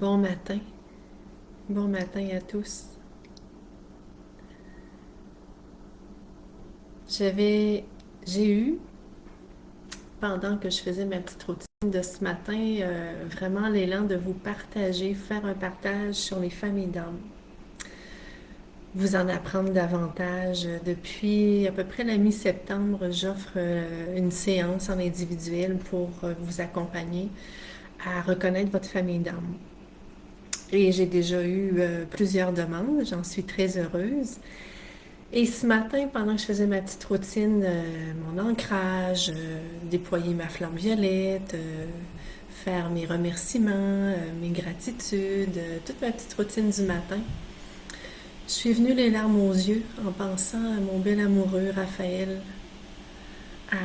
Bon matin, bon matin à tous. J'avais, j'ai eu, pendant que je faisais ma petite routine de ce matin, vraiment l'élan de vous partager, faire un partage sur les familles d'âmes. Vous en apprendre davantage. Depuis à peu près la mi-septembre, j'offre une séance en individuel pour vous accompagner à reconnaître votre famille d'âmes. Et j'ai déjà eu plusieurs demandes, j'en suis très heureuse. Et ce matin, pendant que je faisais ma petite routine, mon ancrage, déployer ma flamme violette, faire mes remerciements, mes gratitudes, toute ma petite routine du matin, je suis venue les larmes aux yeux en pensant à mon bel amoureux Raphaël, à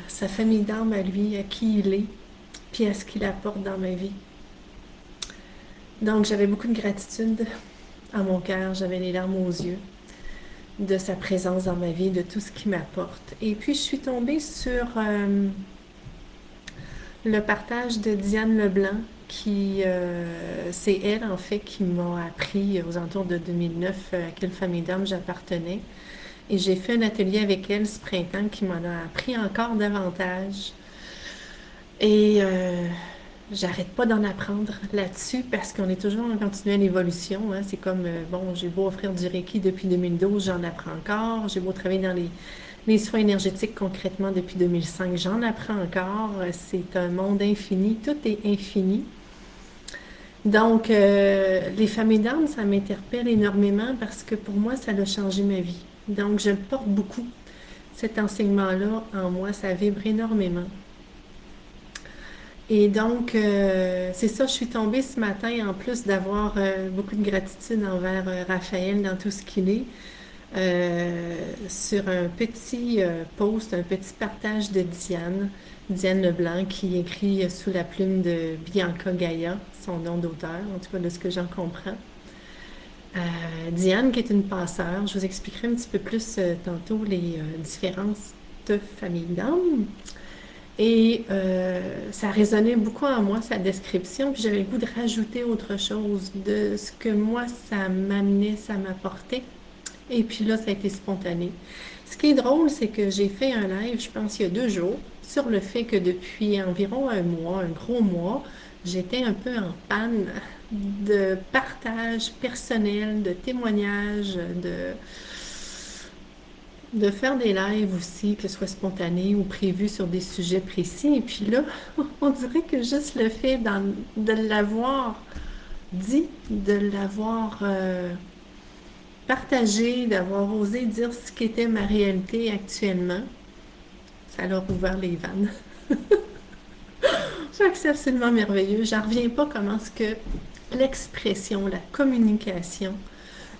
sa famille d'âme à lui, à qui il est, puis à ce qu'il apporte dans ma vie. Donc j'avais beaucoup de gratitude à mon cœur, j'avais les larmes aux yeux de sa présence dans ma vie, de tout ce qu'il m'apporte. Et puis, je suis tombée sur le partage de Diane Leblanc, qui, c'est elle, en fait, qui m'a appris aux alentours de 2009 à quelle famille d'hommes j'appartenais. Et j'ai fait un atelier avec elle ce printemps qui m'en a appris encore davantage. Et j'arrête pas d'en apprendre là-dessus parce qu'on est toujours en continuelle évolution. Hein. C'est comme, bon, j'ai beau offrir du Reiki depuis 2012, j'en apprends encore. J'ai beau travailler dans les soins énergétiques concrètement depuis 2005, j'en apprends encore. C'est un monde infini, tout est infini. Donc, les familles d'âmes, ça m'interpelle énormément parce que pour moi, ça a changé ma vie. Donc, je le porte beaucoup. Cet enseignement-là, en moi, ça vibre énormément. Et donc, c'est ça, je suis tombée ce matin, en plus d'avoir beaucoup de gratitude envers Raphaël dans tout ce qu'il est, sur un petit post, un petit partage de Diane Leblanc, qui écrit sous la plume de Bianca Gaia, son nom d'auteur, en tout cas de ce que j'en comprends. Diane, qui est une passeure, je vous expliquerai un petit peu plus tantôt les différences de famille d'âme. Et ça résonnait beaucoup en moi, sa description, puis j'avais le goût de rajouter autre chose, de ce que moi, ça m'amenait, ça m'apportait. Et puis là, ça a été spontané. Ce qui est drôle, c'est que j'ai fait un live, je pense, il y a 2 jours, sur le fait que depuis environ un mois, un gros mois, j'étais un peu en panne de partage personnel, de témoignages, de faire des lives aussi, que ce soit spontané ou prévu sur des sujets précis. Et puis là, on dirait que juste le fait de l'avoir dit, de l'avoir partagé, d'avoir osé dire ce qu'était ma réalité actuellement, ça leur a ouvert les vannes. Je crois que c'est absolument merveilleux. J'en reviens pas comment ce que l'expression, la communication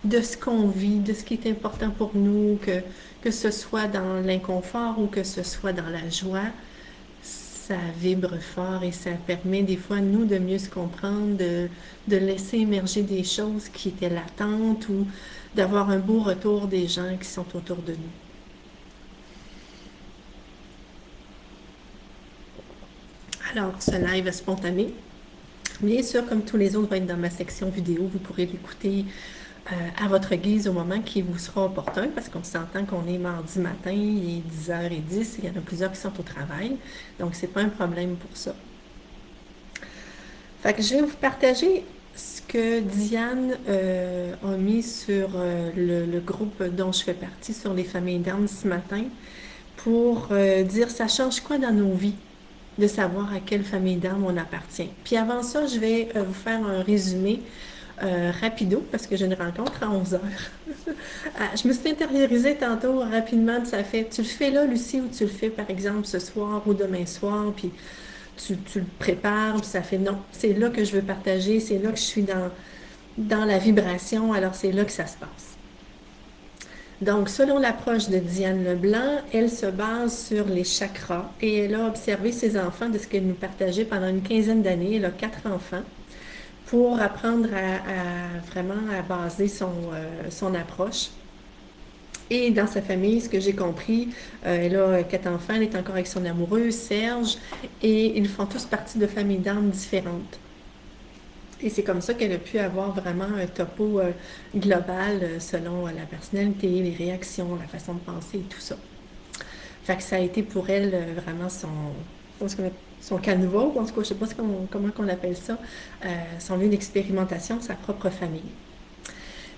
de ce qu'on vit, de ce qui est important pour nous, que ce soit dans l'inconfort ou que ce soit dans la joie, ça vibre fort et ça permet des fois, nous, de mieux se comprendre, de laisser émerger des choses qui étaient latentes ou d'avoir un beau retour des gens qui sont autour de nous. Alors, ce live spontané, bien sûr, comme tous les autres, va être dans ma section vidéo. Vous pourrez l'écouter à votre guise au moment qui vous sera opportun, parce qu'on s'entend qu'on est mardi matin, il est 10h10, il y en a plusieurs qui sont au travail, donc c'est pas un problème pour ça. Fait que je vais vous partager ce que Diane a mis sur le groupe dont je fais partie, sur les familles d'âmes ce matin, pour dire ça change quoi dans nos vies de savoir à quelle famille d'âmes on appartient. Puis avant ça, je vais vous faire un résumé rapido, parce que j'ai une rencontre à 11h. Je me suis intériorisée tantôt rapidement, ça fait, tu le fais là, Lucie, ou tu le fais par exemple ce soir ou demain soir, puis tu le prépares, puis ça fait non, c'est là que je veux partager, c'est là que je suis dans la vibration, alors c'est là que ça se passe. Donc, selon l'approche de Diane Leblanc, elle se base sur les chakras et elle a observé ses enfants de ce qu'elle nous partageait pendant une quinzaine d'années. Elle a 4 enfants pour apprendre vraiment à baser son approche. Et dans sa famille, ce que j'ai compris, elle a 4 enfants, elle est encore avec son amoureux, Serge, et ils font tous partie de familles d'âmes différentes. Et c'est comme ça qu'elle a pu avoir vraiment un topo global selon la personnalité, les réactions, la façon de penser et tout ça. Fait que ça a été pour elle vraiment son canevas, ou en tout cas, je sais pas comment on appelle ça, son lieu d'expérimentation, sa propre famille.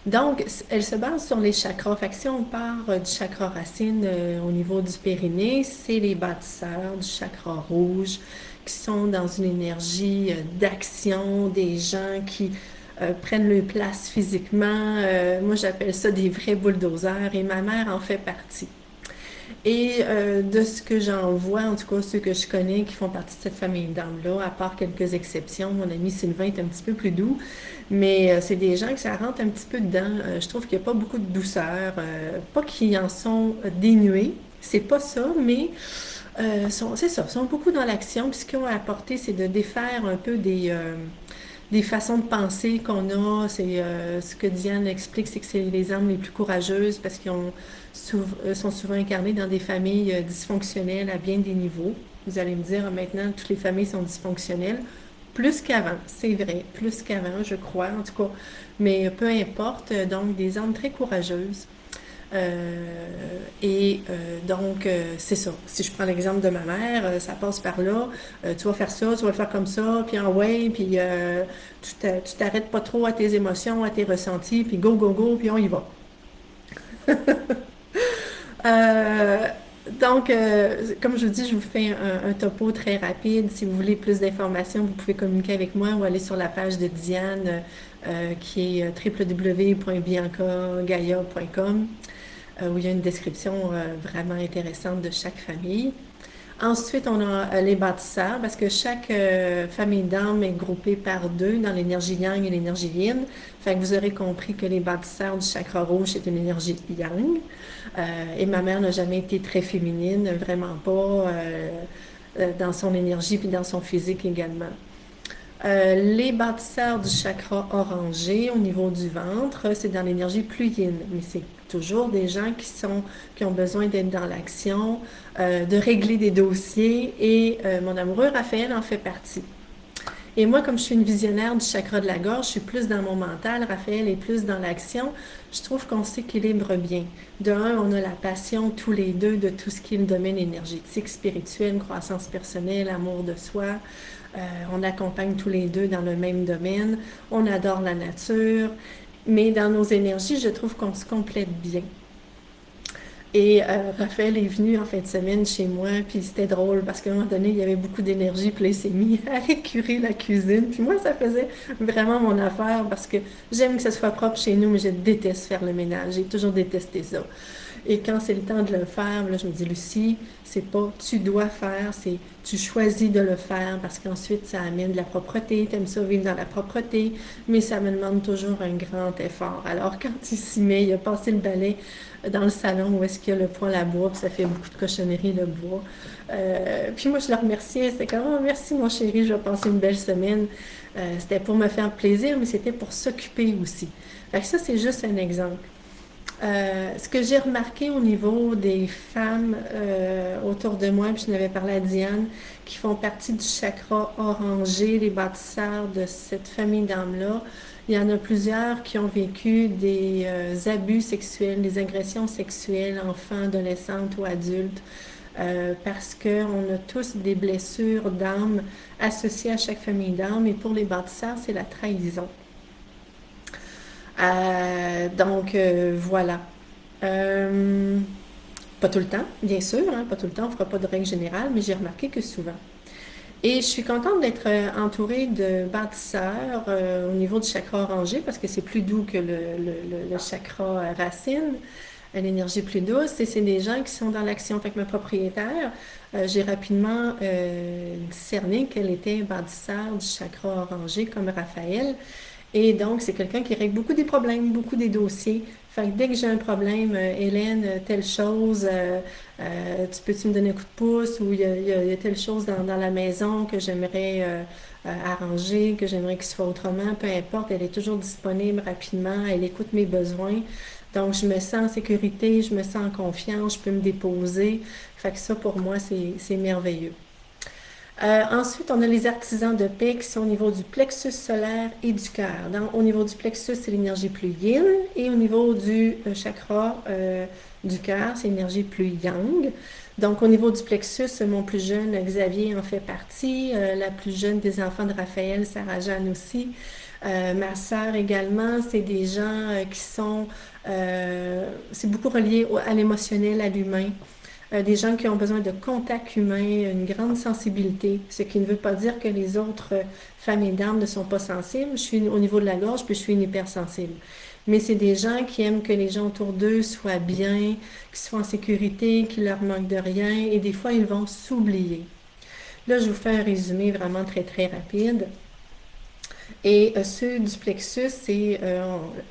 Donc, elle se base sur les chakras. Fait que si on part du chakra racine au niveau du périnée, c'est les bâtisseurs du chakra rouge qui sont dans une énergie d'action, des gens qui prennent leur place physiquement. Moi, j'appelle ça des vrais bulldozers et ma mère en fait partie. Et de ce que j'en vois, en tout cas ceux que je connais qui font partie de cette famille d'âmes-là, à part quelques exceptions, mon ami Sylvain est un petit peu plus doux, mais c'est des gens que ça rentre un petit peu dedans. Je trouve qu'il n'y a pas beaucoup de douceur, pas qu'ils en sont dénués, c'est pas ça, mais c'est ça, sont beaucoup dans l'action. Puis ce qu'ils ont apporté, c'est de défaire un peu des façons de penser qu'on a. C'est ce que Diane explique, c'est que c'est les âmes les plus courageuses parce qu'ils sont souvent incarnés dans des familles dysfonctionnelles à bien des niveaux. Vous allez me dire, maintenant, toutes les familles sont dysfonctionnelles. Plus qu'avant, c'est vrai, plus qu'avant, je crois, en tout cas. Mais peu importe, donc des âmes très courageuses. C'est ça. Si je prends l'exemple de ma mère, ça passe par là. Tu vas faire ça, tu vas le faire comme ça, puis en ouais, puis tu t'arrêtes pas trop à tes émotions, à tes ressentis, puis go, go, go, puis on y va. Euh, comme je vous dis, je vous fais un topo très rapide. Si vous voulez plus d'informations, vous pouvez communiquer avec moi ou aller sur la page de Diane qui est www.biancagaia.com où il y a une description vraiment intéressante de chaque famille. Ensuite, on a les bâtisseurs, parce que chaque famille d'âmes est groupée par deux dans l'énergie yang et l'énergie yin. Fait que vous aurez compris que les bâtisseurs du chakra rouge, c'est une énergie yang. Et ma mère n'a jamais été très féminine, vraiment pas, dans son énergie puis dans son physique également. Les bâtisseurs du chakra orangé au niveau du ventre, c'est dans l'énergie plus yin, mais c'est toujours des gens qui ont besoin d'être dans l'action, de régler des dossiers et mon amoureux Raphaël en fait partie. Et moi, comme je suis une visionnaire du chakra de la gorge, je suis plus dans mon mental, Raphaël est plus dans l'action, je trouve qu'on s'équilibre bien. De un, on a la passion tous les deux de tout ce qui est le domaine énergétique, spirituel, croissance personnelle, amour de soi. On accompagne tous les deux dans le même domaine. On adore la nature. Mais dans nos énergies, je trouve qu'on se complète bien. Et Raphaël est venu en fin de semaine chez moi, puis c'était drôle parce qu'à un moment donné, il y avait beaucoup d'énergie, puis là, il s'est mis à récurer la cuisine. Puis moi, ça faisait vraiment mon affaire parce que j'aime que ce soit propre chez nous, mais je déteste faire le ménage. J'ai toujours détesté ça. Et quand c'est le temps de le faire, là, je me dis, Lucie, c'est pas tu dois faire, c'est tu choisis de le faire parce qu'ensuite, ça amène de la propreté. T'aimes ça vivre dans la propreté, mais ça me demande toujours un grand effort. Alors, quand il s'y met, il a passé le balai dans le salon où est-ce qu'il y a le poêle à bois, puis ça fait beaucoup de cochonneries, le bois. Puis moi, je le remerciais. C'était comme, oh, merci mon chéri, je vais passer une belle semaine. C'était pour me faire plaisir, mais c'était pour s'occuper aussi. Fait que ça, c'est juste un exemple. Ce que j'ai remarqué au niveau des femmes autour de moi, puis je n'avais parlé à Diane, qui font partie du chakra orangé, les bâtisseurs de cette famille d'âmes-là, il y en a plusieurs qui ont vécu des abus sexuels, des agressions sexuelles, enfants, adolescentes ou adultes, parce qu'on a tous des blessures d'âme associées à chaque famille d'âme, et pour les bâtisseurs, c'est la trahison. Voilà. Euh, Pas tout le temps, bien sûr, hein, pas tout le temps, on ne fera pas de règle générale, mais j'ai remarqué que souvent. Et je suis contente d'être entourée de bâtisseurs au niveau du chakra orangé parce que c'est plus doux que le chakra racine, l'énergie plus douce. Et c'est des gens qui sont dans l'action. Fait que ma propriétaire, j'ai rapidement discerné qu'elle était bâtisseur du chakra orangé comme Raphaël. Et donc, c'est quelqu'un qui règle beaucoup des problèmes, beaucoup des dossiers. Fait que dès que j'ai un problème, Hélène, telle chose, tu peux-tu me donner un coup de pouce ou il y a telle chose dans la maison que j'aimerais arranger, que j'aimerais qu'il soit autrement, peu importe, elle est toujours disponible rapidement, elle écoute mes besoins. Donc, je me sens en sécurité, je me sens en confiance, je peux me déposer. Fait que ça, pour moi, c'est merveilleux. Ensuite, on a les artisans de paix qui sont au niveau du plexus solaire et du cœur. Au niveau du plexus, c'est l'énergie plus yin, et au niveau du chakra du cœur, c'est l'énergie plus yang. Donc, au niveau du plexus, mon plus jeune, Xavier, en fait partie. La plus jeune des enfants de Raphaël, Sarah-Jeanne aussi. Ma sœur également, c'est des gens qui sont... c'est beaucoup relié à l'émotionnel, à l'humain. Des gens qui ont besoin de contact humain, une grande sensibilité, ce qui ne veut pas dire que les autres femmes et dames ne sont pas sensibles. Je suis au niveau de la gorge, puis je suis une hypersensible. Mais c'est des gens qui aiment que les gens autour d'eux soient bien, qu'ils soient en sécurité, qu'il leur manque de rien, et des fois, ils vont s'oublier. Là, je vous fais un résumé vraiment très, très rapide. Et ceux du plexus,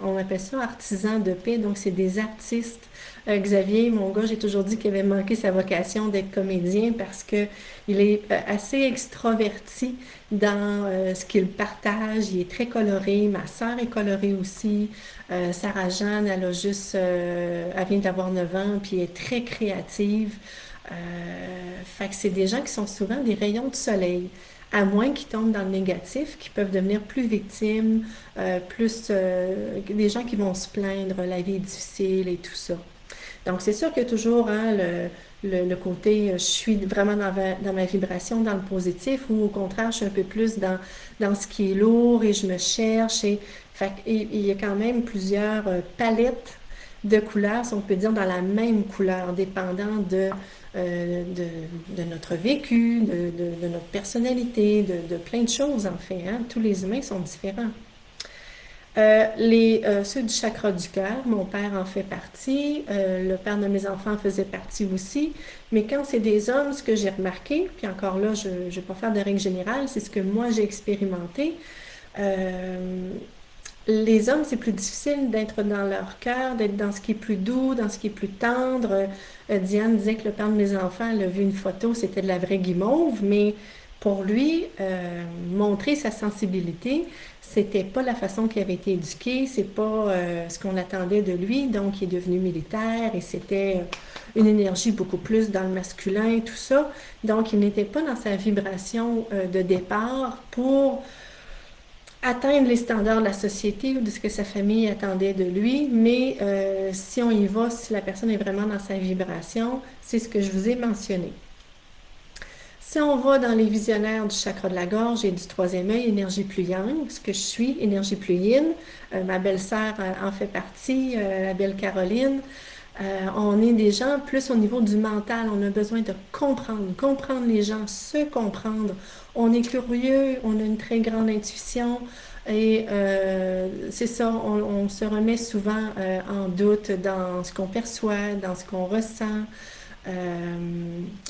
on appelle ça artisans de paix, donc c'est des artistes. Xavier, mon gars, j'ai toujours dit qu'il avait manqué sa vocation d'être comédien parce que il est assez extraverti dans ce qu'il partage. Il est très coloré. Ma sœur est colorée aussi. Sarah-Jeanne, elle vient d'avoir 9 ans, puis elle est très créative. Fait que c'est des gens qui sont souvent des rayons de soleil, à moins qu'ils tombent dans le négatif, qui peuvent devenir plus victimes, des gens qui vont se plaindre, la vie est difficile et tout ça. Donc, c'est sûr qu'il y a toujours hein, le côté, je suis vraiment dans ma vibration, dans le positif, ou au contraire, je suis un peu plus dans ce qui est lourd et je me cherche. Il y a quand même plusieurs palettes de couleurs, si on peut dire, dans la même couleur, dépendant de notre vécu, de notre personnalité, de plein de choses en fait. Hein. Tous les humains sont différents. Ceux du chakra du cœur, mon père en fait partie, le père de mes enfants faisait partie aussi, mais quand c'est des hommes, ce que j'ai remarqué, puis encore là, je ne vais pas faire de règle générale, c'est ce que moi j'ai expérimenté. Les hommes, c'est plus difficile d'être dans leur cœur, d'être dans ce qui est plus doux, dans ce qui est plus tendre. Diane disait que le père de mes enfants, elle a vu une photo, c'était de la vraie guimauve, mais pour lui, montrer sa sensibilité, c'était pas la façon qu'il avait été éduqué, c'est pas ce qu'on attendait de lui, donc il est devenu militaire et c'était une énergie beaucoup plus dans le masculin, tout ça. Donc il n'était pas dans sa vibration de départ pour atteindre les standards de la société ou de ce que sa famille attendait de lui, mais si on y va, si la personne est vraiment dans sa vibration, c'est ce que je vous ai mentionné. Si on va dans les visionnaires du chakra de la gorge et du troisième œil, énergie plus yang, ce que je suis, énergie plus yin, ma belle-sœur en fait partie, la belle Caroline. On est des gens plus au niveau du mental, on a besoin de comprendre les gens, se comprendre. On est curieux, on a une très grande intuition et c'est ça, on se remet souvent en doute dans ce qu'on perçoit, dans ce qu'on ressent.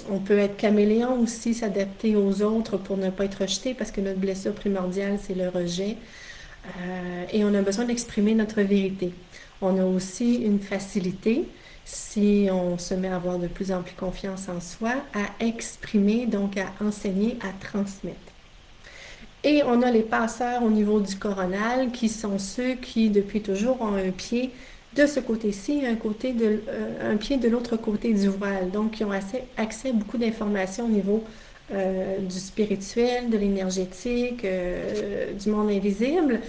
On peut être caméléon aussi, s'adapter aux autres pour ne pas être rejeté parce que notre blessure primordiale, c'est le rejet. Et on a besoin d'exprimer notre vérité. On a aussi une facilité, si on se met à avoir de plus en plus confiance en soi, à exprimer, donc à enseigner, à transmettre. Et on a les passeurs au niveau du coronal, qui sont ceux qui, depuis toujours, ont un pied de ce côté-ci, un pied de l'autre côté du voile. Donc, ils ont accès à beaucoup d'informations au niveau du spirituel, de l'énergétique, du monde invisible.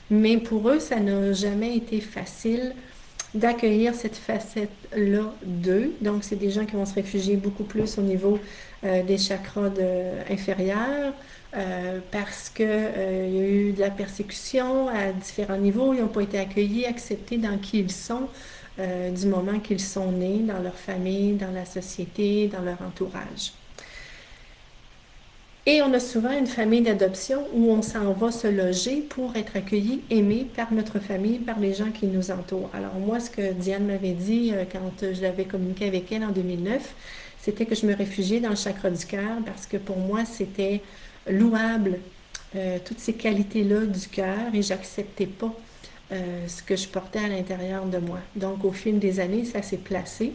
Mais pour eux, ça n'a jamais été facile d'accueillir cette facette-là d'eux. Donc, c'est des gens qui vont se réfugier beaucoup plus au niveau des chakras inférieurs parce qu'il y a eu de la persécution à différents niveaux. Ils n'ont pas été accueillis, acceptés dans qui ils sont du moment qu'ils sont nés, dans leur famille, dans la société, dans leur entourage. Et on a souvent une famille d'adoption où on s'en va se loger pour être accueilli, aimé par notre famille, par les gens qui nous entourent. Alors moi, ce que Diane m'avait dit quand je l'avais communiqué avec elle en 2009, c'était que je me réfugiais dans le chakra du cœur parce que pour moi, c'était louable, toutes ces qualités-là du cœur et j'acceptais pas ce que je portais à l'intérieur de moi. Donc au fil des années, ça s'est placé.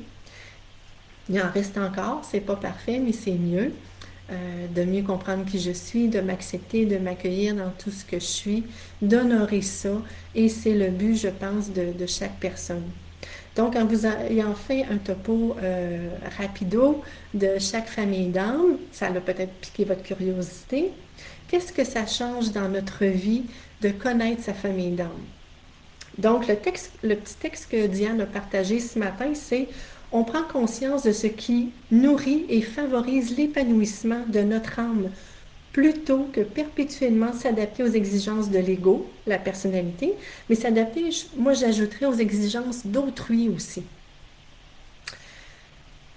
Il en reste encore, c'est pas parfait, mais c'est mieux. De mieux comprendre qui je suis, de m'accepter, de m'accueillir dans tout ce que je suis, d'honorer ça. Et c'est le but, je pense, de chaque personne. Donc, en vous ayant fait un topo rapido de chaque famille d'âmes, ça a peut-être piqué votre curiosité. Qu'est-ce que ça change dans notre vie de connaître sa famille d'âmes? Donc, le petit texte que Diane a partagé ce matin, c'est on prend conscience de ce qui nourrit et favorise l'épanouissement de notre âme plutôt que perpétuellement s'adapter aux exigences de l'ego, la personnalité, mais s'adapter, moi j'ajouterais aux exigences d'autrui aussi.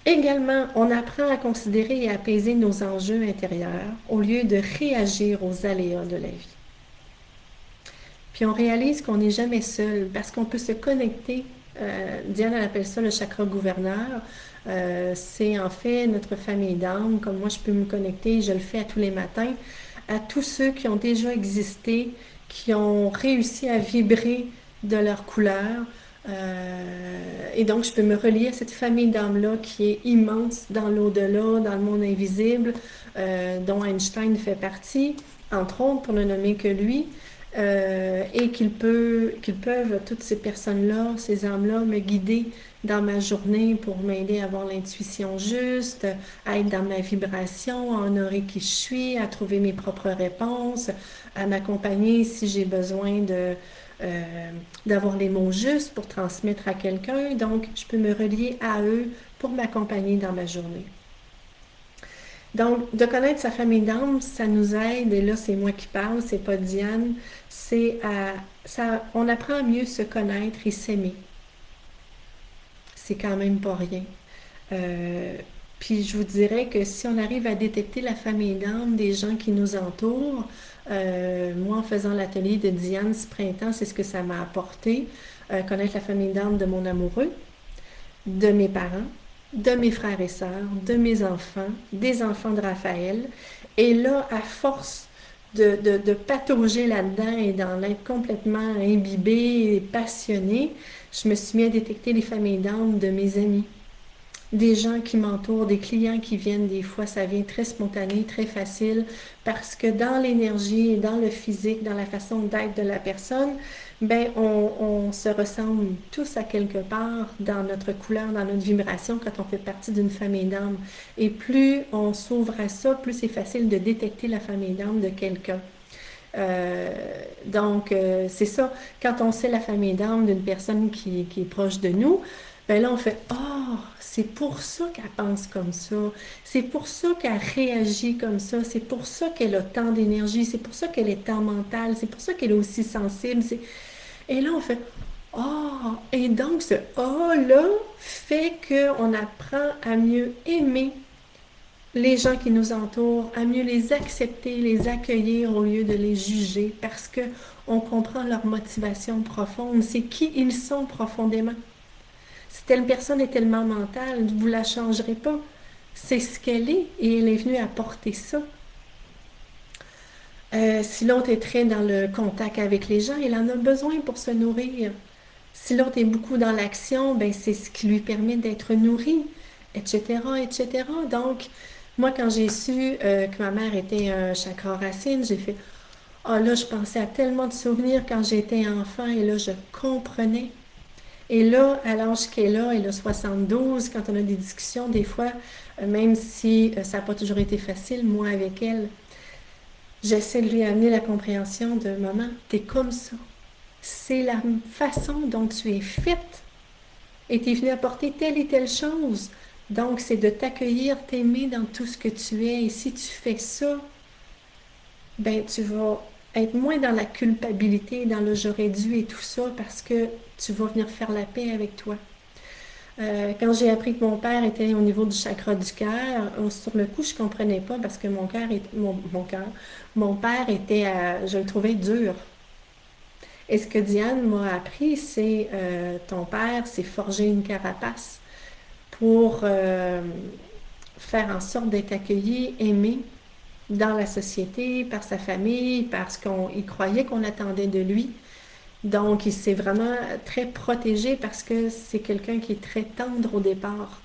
Également, on apprend à considérer et à apaiser nos enjeux intérieurs au lieu de réagir aux aléas de la vie. Puis on réalise qu'on n'est jamais seul parce qu'on peut se connecter. Diane appelle ça le chakra gouverneur. C'est en fait notre famille d'âme. Comme moi, je peux me connecter, je le fais à tous les matins, à tous ceux qui ont déjà existé, qui ont réussi à vibrer de leur couleur. Et donc, je peux me relier à cette famille d'âmes-là qui est immense dans l'au-delà, dans le monde invisible, dont Einstein fait partie, entre autres, pour ne nommer que lui. Et qu'ils peuvent, toutes ces personnes-là, ces âmes-là, me guider dans ma journée pour m'aider à avoir l'intuition juste, à être dans ma vibration, à honorer qui je suis, à trouver mes propres réponses, à m'accompagner si j'ai besoin d'avoir les mots justes pour transmettre à quelqu'un. Donc, je peux me relier à eux pour m'accompagner dans ma journée. Donc, de connaître sa famille d'âmes, ça nous aide, et là c'est moi qui parle, c'est pas Diane, on apprend à mieux se connaître et s'aimer. C'est quand même pas rien. Puis je vous dirais que si on arrive à détecter la famille d'âmes des gens qui nous entourent, moi en faisant l'atelier de Diane ce printemps, c'est ce que ça m'a apporté, connaître la famille d'âmes de mon amoureux, de mes parents, de mes frères et sœurs, de mes enfants, des enfants de Raphaël. Et là, à force de patauger là-dedans et d'en être complètement imbibée et passionnée, je me suis mis à détecter les familles d'âmes de mes amis, des gens qui m'entourent, des clients qui viennent des fois, ça vient très spontané, très facile, parce que dans l'énergie, dans le physique, dans la façon d'être de la personne, ben on se ressemble tous à quelque part dans notre couleur, dans notre vibration quand on fait partie d'une famille d'âmes. Et plus on s'ouvre à ça, plus c'est facile de détecter la famille d'âmes de quelqu'un. Donc, c'est ça, quand on sait la famille d'âmes d'une personne qui est proche de nous, ben là, on fait « Oh, c'est pour ça qu'elle pense comme ça, c'est pour ça qu'elle réagit comme ça, c'est pour ça qu'elle a tant d'énergie, c'est pour ça qu'elle est tant mentale, c'est pour ça qu'elle est aussi sensible. » Et là, on fait « Oh! » Et donc, ce « Oh-là » fait qu'on apprend à mieux aimer les gens qui nous entourent, à mieux les accepter, les accueillir au lieu de les juger parce qu'on comprend leur motivation profonde, c'est qui ils sont profondément. Si telle personne est tellement mentale, vous ne la changerez pas. C'est ce qu'elle est et elle est venue apporter ça. Si l'autre est très dans le contact avec les gens, il en a besoin pour se nourrir. Si l'autre est beaucoup dans l'action, ben c'est ce qui lui permet d'être nourri, etc., etc. Donc, moi, quand j'ai su que ma mère était un chakra racine, j'ai fait « Ah là, je pensais à tellement de souvenirs quand j'étais enfant et là, je comprenais. » Et là, à l'âge qu'elle a, elle a 72, quand on a des discussions, des fois, même si ça n'a pas toujours été facile, moi avec elle, j'essaie de lui amener la compréhension de « Maman, t'es comme ça. C'est la façon dont tu es faite. Et tu es venue apporter telle et telle chose. Donc, c'est de t'accueillir, t'aimer dans tout ce que tu es. Et si tu fais ça, ben tu vas être moins dans la culpabilité, dans le j'aurais dû et tout ça, parce que tu vas venir faire la paix avec toi. Quand j'ai appris que mon père était au niveau du chakra du cœur, sur le coup, je comprenais pas parce que mon père était, je le trouvais dur. Et ce que Diane m'a appris, c'est ton père s'est forgé une carapace pour faire en sorte d'être accueilli, aimé dans la société, par sa famille, parce qu'il croyait qu'on attendait de lui. Donc, il s'est vraiment très protégé parce que c'est quelqu'un qui est très tendre au départ.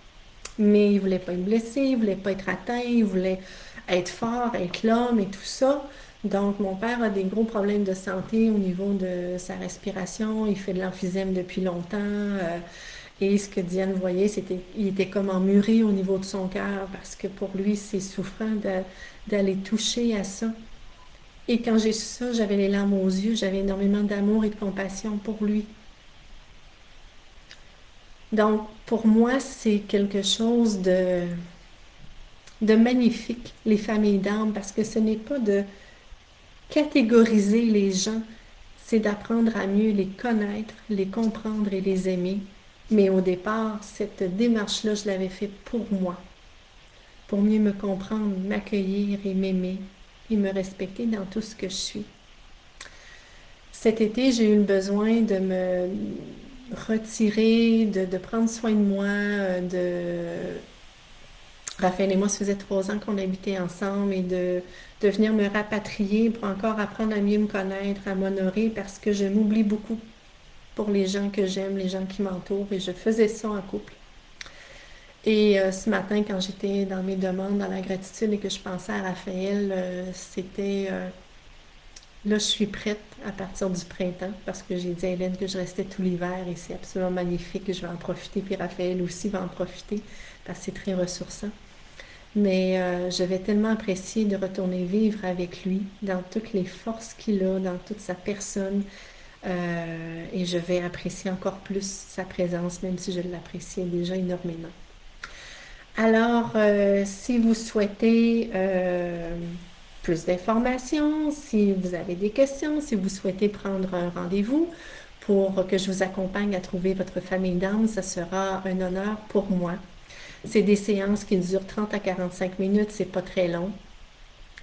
Mais il ne voulait pas être blessé, il ne voulait pas être atteint, il voulait être fort, être l'homme et tout ça. Donc, mon père a des gros problèmes de santé au niveau de sa respiration. Il fait de l'emphysème depuis longtemps. Et ce que Diane voyait, c'était il était comme emmuré au niveau de son cœur parce que pour lui, c'est souffrant d'aller toucher à ça. Et quand j'ai su ça, j'avais les larmes aux yeux, j'avais énormément d'amour et de compassion pour lui. Donc, pour moi, c'est quelque chose de magnifique, les familles d'âme, parce que ce n'est pas de catégoriser les gens, c'est d'apprendre à mieux les connaître, les comprendre et les aimer. Mais au départ, cette démarche-là, je l'avais faite pour moi, pour mieux me comprendre, m'accueillir et m'aimer et me respecter dans tout ce que je suis. Cet été, j'ai eu le besoin de me retirer, de prendre soin de moi, Raphaël et moi, ça faisait 3 ans qu'on habitait ensemble et de venir me rapatrier pour encore apprendre à mieux me connaître, à m'honorer parce que je m'oublie beaucoup pour les gens que j'aime, les gens qui m'entourent et je faisais ça en couple. Et ce matin, quand j'étais dans mes demandes, dans la gratitude et que je pensais à Raphaël, c'était là, je suis prête à partir du printemps parce que j'ai dit à Hélène que je restais tout l'hiver et c'est absolument magnifique que je vais en profiter. Puis Raphaël aussi va en profiter parce que c'est très ressourçant. Mais je vais tellement apprécier de retourner vivre avec lui dans toutes les forces qu'il a, dans toute sa personne. Et je vais apprécier encore plus sa présence, même si je l'appréciais déjà énormément. Alors, si vous souhaitez plus d'informations, si vous avez des questions, si vous souhaitez prendre un rendez-vous pour que je vous accompagne à trouver votre famille d'âme, ça sera un honneur pour moi. C'est des séances qui durent 30 à 45 minutes, c'est pas très long,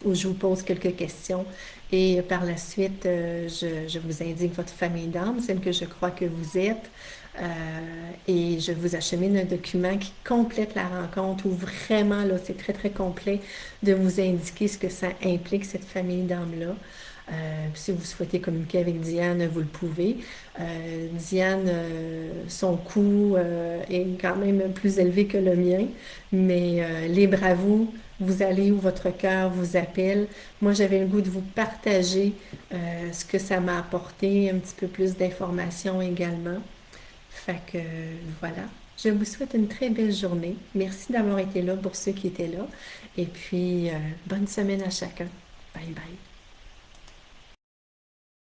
où je vous pose quelques questions et par la suite, je vous indique votre famille d'âme, celle que je crois que vous êtes, et je vous achemine un document qui complète la rencontre où vraiment, là, c'est très, très complet de vous indiquer ce que ça implique, cette famille d'âme-là. Si vous souhaitez communiquer avec Diane, vous le pouvez. Diane, son coût est quand même plus élevé que le mien, mais libre à vous, vous allez où votre cœur vous appelle. Moi, j'avais le goût de vous partager ce que ça m'a apporté, un petit peu plus d'informations également. Fait que voilà. Je vous souhaite une très belle journée. Merci d'avoir été là pour ceux qui étaient là. Et puis, bonne semaine à chacun. Bye bye.